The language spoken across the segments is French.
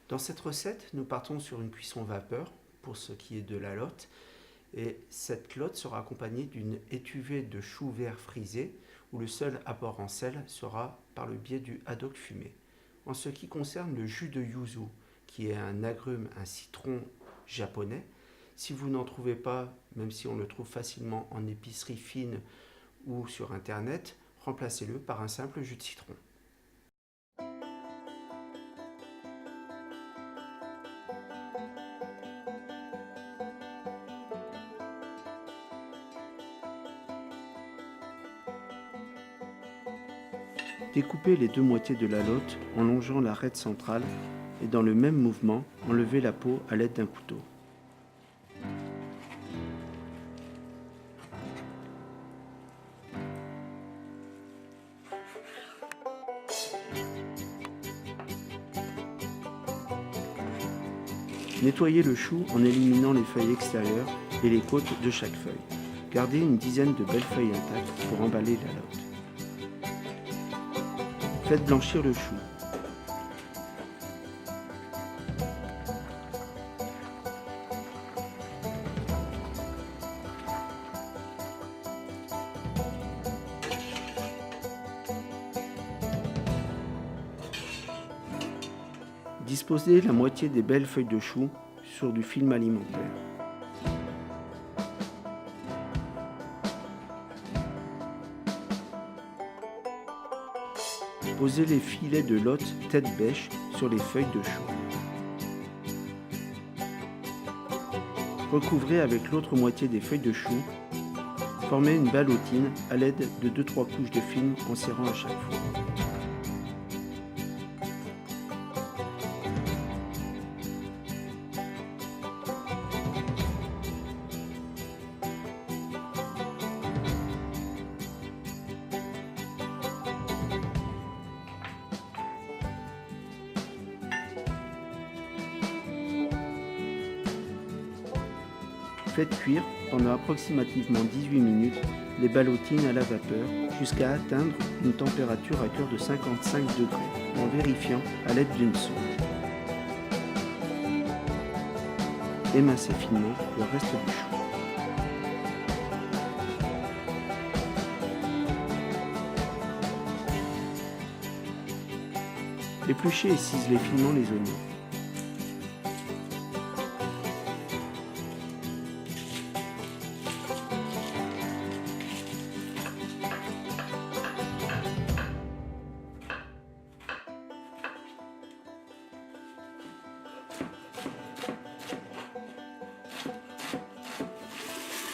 Dans cette recette, nous partons sur une cuisson vapeur pour ce qui est de la lotte. Et cette lotte sera accompagnée d'une étuvée de choux verts frisés où le seul apport en sel sera par le biais du haddock fumé. En ce qui concerne le jus de yuzu, qui est un agrume, un citron japonais, si vous n'en trouvez pas, même si on le trouve facilement en épicerie fine ou sur internet, remplacez-le par un simple jus de citron. Découpez les deux moitiés de la lotte en longeant l'arête centrale et dans le même mouvement, enlevez la peau à l'aide d'un couteau. Nettoyez le chou en éliminant les feuilles extérieures et les côtes de chaque feuille. Gardez une dizaine de belles feuilles intactes pour emballer la lotte. Faites blanchir le chou. Disposez la moitié des belles feuilles de chou sur du film alimentaire. Posez les filets de lotte tête bêche sur les feuilles de chou. Recouvrez avec l'autre moitié des feuilles de chou. Formez une ballotine à l'aide de 2-3 couches de film en serrant à chaque fois. Faites cuire pendant approximativement 18 minutes les ballotines à la vapeur jusqu'à atteindre une température à cœur de 55 degrés en vérifiant à l'aide d'une sonde. Émincez finement le reste du chou. Épluchez et ciselez finement les oignons.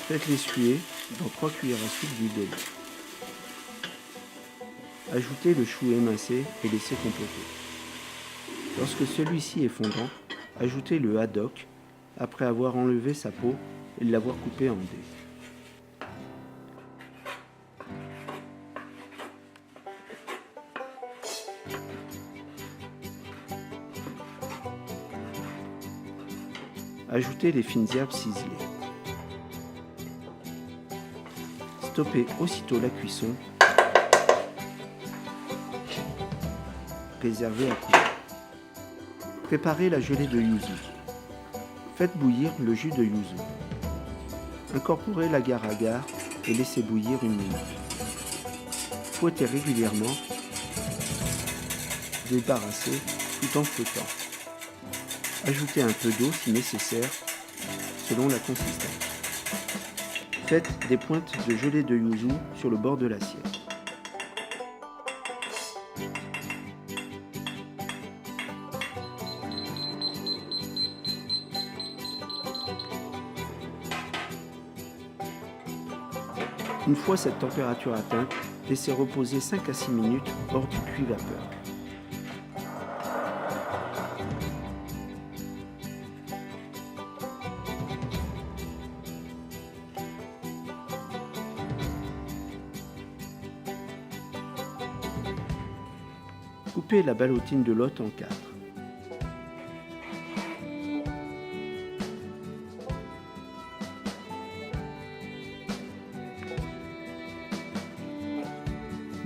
Faites-les suer dans 3 cuillères à soupe d'huile d'olive. Ajoutez le chou émincé et laissez compléter. Lorsque celui-ci est fondant, ajoutez le haddock après avoir enlevé sa peau et l'avoir coupé en dés. Ajoutez les fines herbes ciselées. Stoppez aussitôt la cuisson. Réservez à couvert. Préparez la gelée de yuzu. Faites bouillir le jus de yuzu. Incorporez l'agar-agar et laissez bouillir une minute. Fouettez régulièrement. Débarrassez tout en flottant. Ajoutez un peu d'eau si nécessaire, selon la consistance. Faites des pointes de gelée de yuzu sur le bord de l'assiette. Une fois cette température atteinte, laissez reposer 5 à 6 minutes hors du cuit vapeur. Coupez la ballotine de lotte en 4.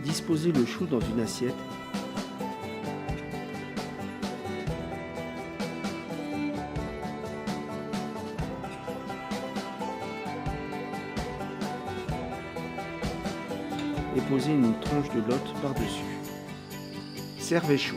Disposez le chou dans une assiette. et posez une tranche de lotte par-dessus. Servez chaud.